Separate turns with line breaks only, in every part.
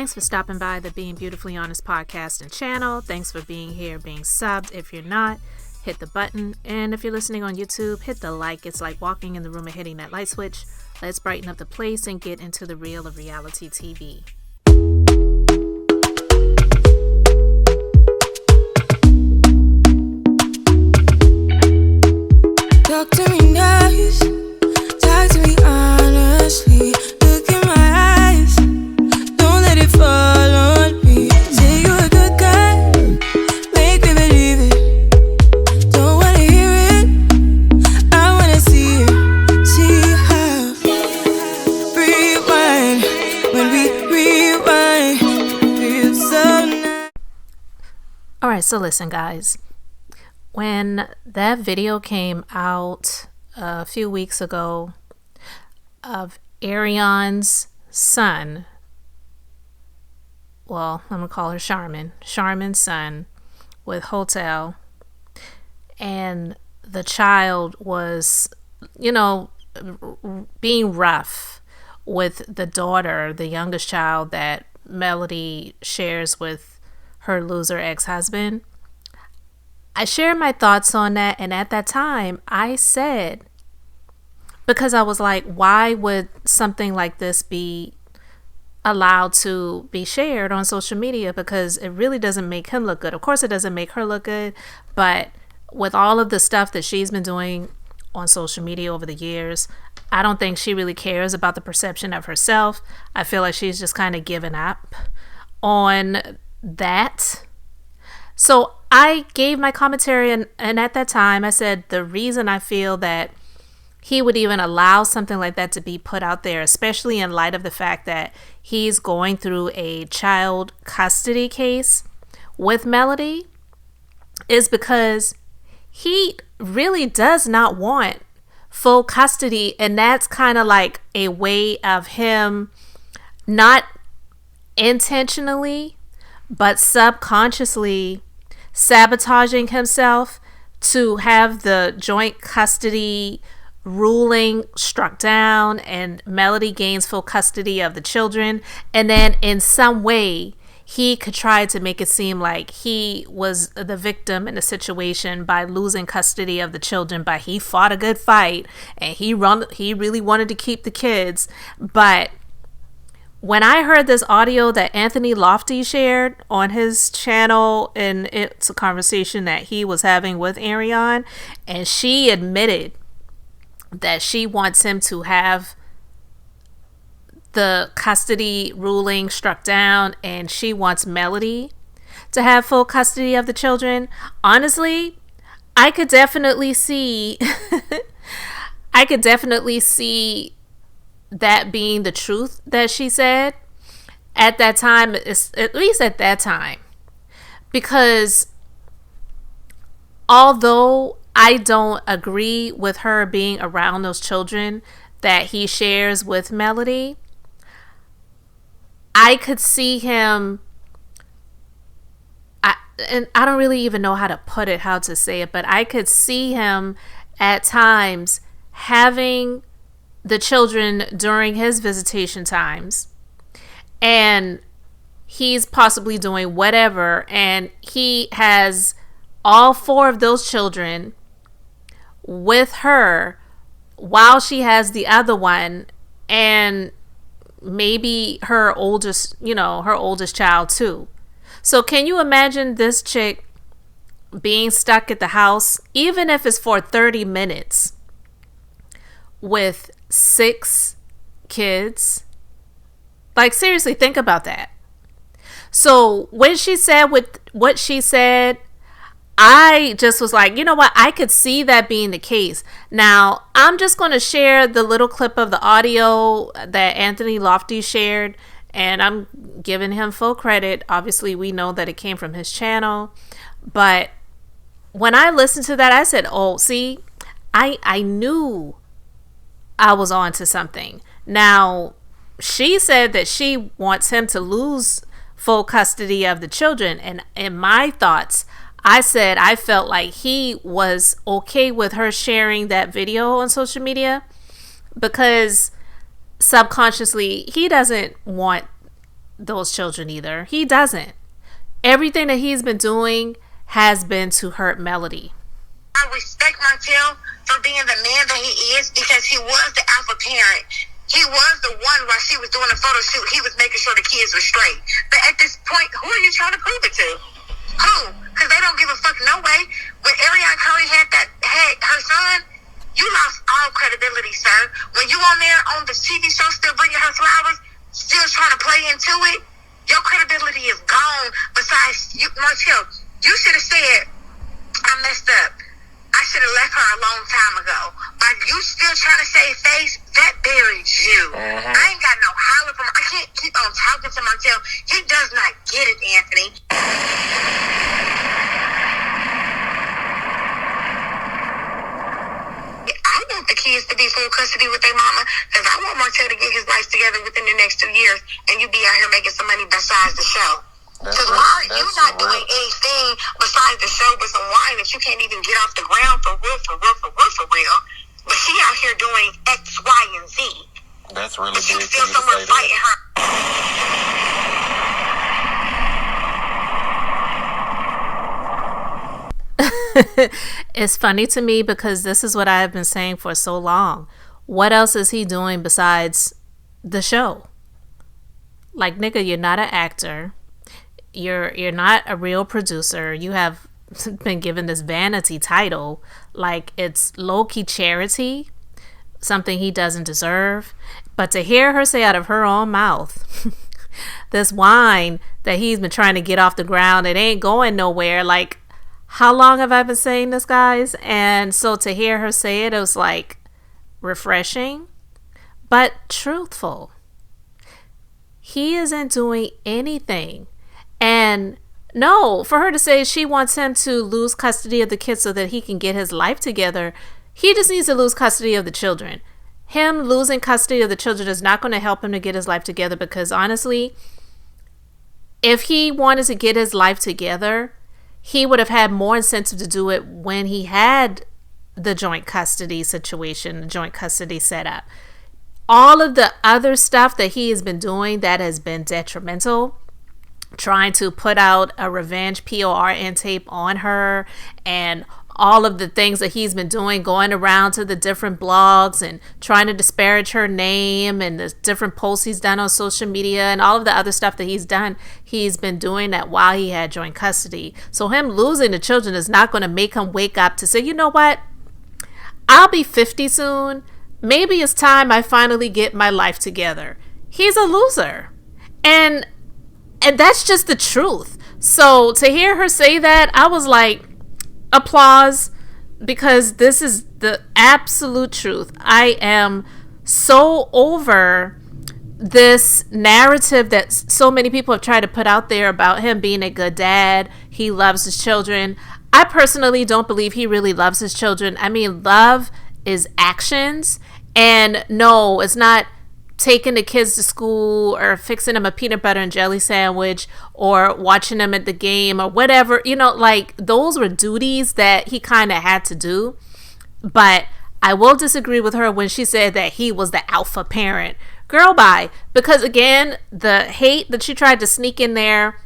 Thanks for stopping by the Being Beautifully Honest podcast and channel. Thanks for being here, being subbed. If you're not, hit the button. And if you're listening on YouTube, hit the like. It's like walking in the room and hitting that light switch. Let's brighten up the place and get into the real of reality TV.
Talk to me nice, talk to me honestly. Look in my eyes, don't let it fall on me. Say you're a good guy, make me believe it. Don't wanna hear it, I wanna see it. See how rewind, when we rewind, feels so nice.
Alright, so listen guys. When that video came out a few weeks ago of Arionne's son, well, I'm going to call her Charmin's son with Martell, and the child was, being rough with the daughter, the youngest child that Melody shares with her loser ex-husband. I shared my thoughts on that, and at that time I said, because I was like, why would something like this be allowed to be shared on social media? Because it really doesn't make him look good. Of course it doesn't make her look good, but with all of the stuff that she's been doing on social media over the years, I don't think she really cares about the perception of herself. I feel like she's just kind of given up on that. So I gave my commentary, and at that time I said the reason I feel that he would even allow something like that to be put out there, especially in light of the fact that he's going through a child custody case with Melody, is because he really does not want full custody, and that's kind of like a way of him not intentionally but subconsciously sabotaging himself to have the joint custody ruling struck down and Melody gains full custody of the children, and then in some way he could try to make it seem like he was the victim in a situation by losing custody of the children, but he fought a good fight and he really wanted to keep the kids. But when I heard this audio that Anthony Lofty shared on his channel, and it's a conversation that he was having with Arionne, and she admitted that she wants him to have the custody ruling struck down and she wants Melody to have full custody of the children. Honestly, I could definitely see that being the truth that she said at that time, at least at that time, because although I don't agree with her being around those children that he shares with Melody, I could see him, and I don't really even know how to say it, but I could see him at times having the children during his visitation times, and he's possibly doing whatever, and he has all four of those children with her while she has the other one, and maybe her oldest child too. So can you imagine this chick being stuck at the house, even if it's for 30 minutes, with 6 kids? Like, seriously, think about that. So when she said what she said, I just was like, you know what? I could see that being the case. Now, I'm just going to share the little clip of the audio that Anthony Lofty shared, and I'm giving him full credit. Obviously, we know that it came from his channel, but when I listened to that, I said, oh, see, I knew I was on to something. Now, she said that she wants him to lose full custody of the children, and in my thoughts, I said I felt like he was okay with her sharing that video on social media because subconsciously he doesn't want those children either. He doesn't. Everything that he's been doing has been to hurt Melody.
I respect Martell for being the man that he is because he was the alpha parent. He was the one while she was doing the photo shoot. He was making sure the kids were straight. But at this point, who are you trying to prove it to? Who? Because they don't give a fuck no way. When Arionne Curry had her son, you lost all credibility, sir. When you on there on the TV show still bringing her flowers, still trying to play into it, your credibility is gone. Besides, Martell, you should have said, I messed up. I should have left her a long time ago. But you still trying to save face, that buried you.
Mm-hmm.
I ain't got no holler from I can't keep on talking to Martell. He does not get it, Anthony. I want the kids to be full custody with their mama because I want Martell to get his life together within the next 2 years and you be out here making some money besides the show. Because why are you not doing anything besides the show with some wine that you can't even get off the ground for real? But she out here doing X, Y, and Z.
That's really
but
big
you
for
still
you to
somewhere
say
fighting
that.
her.
It's funny to me because this is what I have been saying for so long. What else is he doing besides the show? Like, nigga, you're not an actor. You're not a real producer. You have been given this vanity title. Like, it's low-key charity, something he doesn't deserve. But to hear her say out of her own mouth, this wine that he's been trying to get off the ground, it ain't going nowhere. Like, how long have I been saying this, guys? And so to hear her say it, it was like refreshing, but truthful. He isn't doing anything. And no, for her to say she wants him to lose custody of the kids so that he can get his life together, he just needs to lose custody of the children. Him losing custody of the children is not going to help him to get his life together because honestly, if he wanted to get his life together, he would have had more incentive to do it when he had the joint custody situation, the joint custody setup. All of the other stuff that he has been doing that has been detrimental, trying to put out a revenge PORN tape on her and all of the things that he's been doing, going around to the different blogs and trying to disparage her name and the different posts he's done on social media and all of the other stuff that he's done, he's been doing that while he had joint custody. So him losing the children is not going to make him wake up to say, you know what? I'll be 50 soon. Maybe it's time I finally get my life together. He's a loser. And that's just the truth. So to hear her say that, I was like, applause, because this is the absolute truth. I am so over this narrative that so many people have tried to put out there about him being a good dad. He loves his children. I personally don't believe he really loves his children. I mean, love is actions. And no, it's not taking the kids to school or fixing them a peanut butter and jelly sandwich or watching them at the game or whatever. You know, like those were duties that he kind of had to do. But I will disagree with her when she said that he was the alpha parent. Girl, bye. Because again, the hate that she tried to sneak in there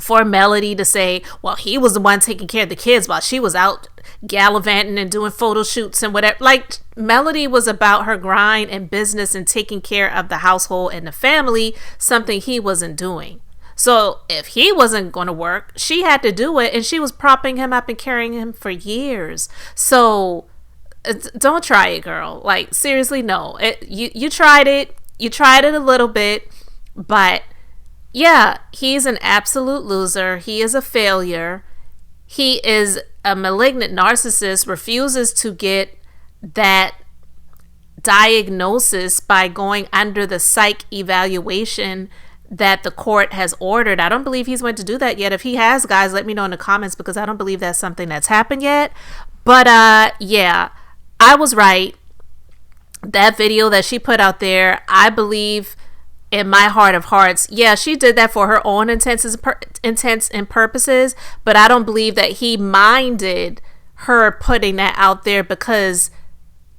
for Melody to say, well, he was the one taking care of the kids while she was out gallivanting and doing photo shoots and whatever. Like, Melody was about her grind and business and taking care of the household and the family, something he wasn't doing. So if he wasn't going to work, she had to do it, and she was propping him up and carrying him for years. So don't try it, girl. Like, seriously, no. You tried it. You tried it a little bit, but yeah, he's an absolute loser. He is a failure. He is a malignant narcissist, refuses to get that diagnosis by going under the psych evaluation that the court has ordered. I don't believe he's went to do that yet. If he has, guys, let me know in the comments, because I don't believe that's something that's happened yet. But yeah, I was right. That video that she put out there, I believe in my heart of hearts, yeah, she did that for her own intents and purposes, but I don't believe that he minded her putting that out there because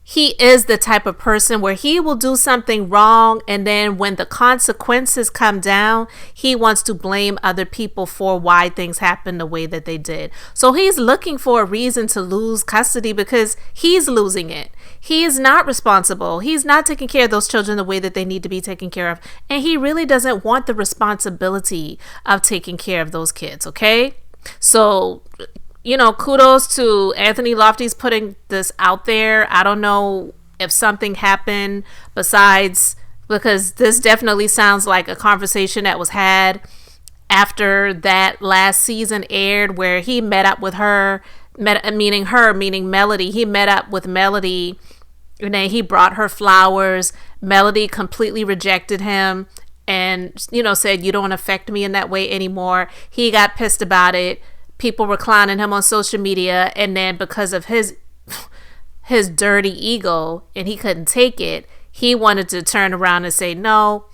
he is the type of person where he will do something wrong, and then when the consequences come down, he wants to blame other people for why things happened the way that they did. So he's looking for a reason to lose custody because he's losing it. He is not responsible. He's not taking care of those children the way that they need to be taken care of. And he really doesn't want the responsibility of taking care of those kids, okay? So, kudos to Anthony Lofty's putting this out there. I don't know if something happened besides, because this definitely sounds like a conversation that was had after that last season aired, where he met up with her, meaning Melody. He met up with Melody, and then he brought her flowers. Melody completely rejected him and, said, "You don't affect me in that way anymore." He got pissed about it. People were clowning him on social media, and then because of his dirty ego, and he couldn't take it, he wanted to turn around and say, "No,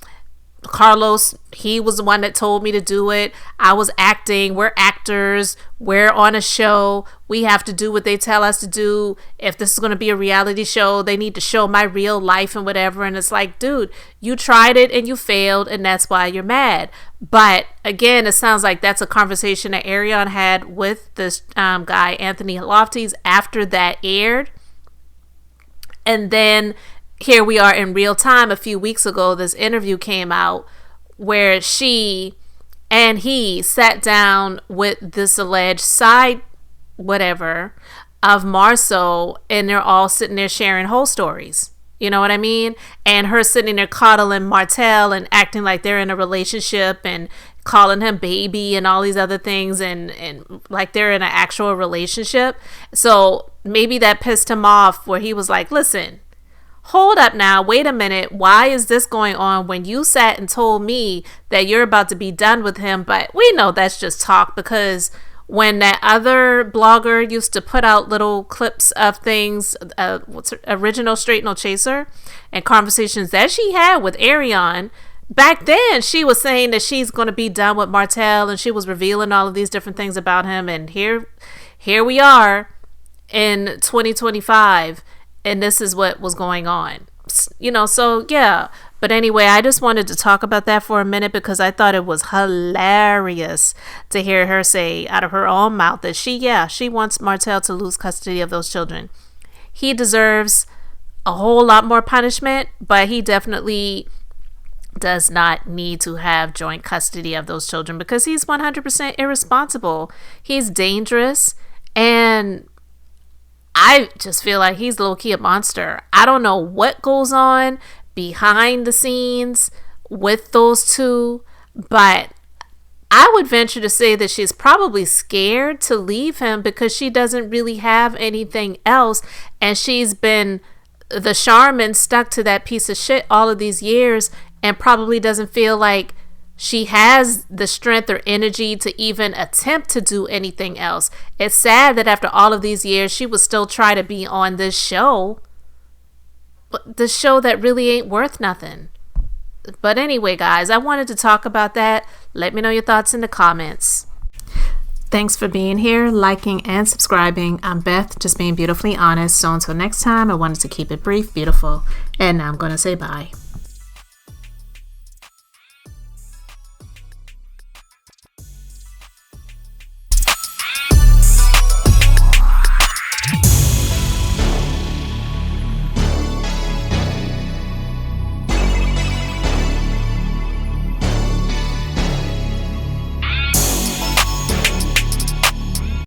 Carlos, he was the one that told me to do it. I was acting. We're actors. We're on a show. We have to do what they tell us to do. If this is going to be a reality show, they need to show my real life and whatever." And it's like, dude, you tried it and you failed, and that's why you're mad. But again, it sounds like that's a conversation that Arionne had with this guy, Anthony Lofty's, after that aired. And then here we are in real time. A few weeks ago, this interview came out where she and he sat down with this alleged side whatever of Marceau, and they're all sitting there sharing whole stories. You know what I mean? And her sitting there coddling Martell and acting like they're in a relationship and calling him baby and all these other things, and like they're in an actual relationship. So maybe that pissed him off, where he was like, "Listen, hold up now, wait a minute, why is this going on when you sat and told me that you're about to be done with him?" But we know that's just talk, because when that other blogger used to put out little clips of things, original Straight No Chaser, and conversations that she had with Arionne, back then she was saying that she's going to be done with Martell, and she was revealing all of these different things about him. And here we are in 2025, and this is what was going on. So yeah. But anyway, I just wanted to talk about that for a minute, because I thought it was hilarious to hear her say out of her own mouth that she wants Martell to lose custody of those children. He deserves a whole lot more punishment, but he definitely does not need to have joint custody of those children, because he's 100% irresponsible. He's dangerous, and I just feel like he's low-key a monster. I don't know what goes on behind the scenes with those two, but I would venture to say that she's probably scared to leave him, because she doesn't really have anything else, and she's been the Charmin, stuck to that piece of shit all of these years, and probably doesn't feel like she has the strength or energy to even attempt to do anything else. It's sad that after all of these years, she would still try to be on this show, but the show that really ain't worth nothing. But anyway, guys, I wanted to talk about that. Let me know your thoughts in the comments. Thanks for being here, liking, and subscribing. I'm Beth, just being beautifully honest. So until next time, I wanted to keep it brief, beautiful, and now I'm going to say bye.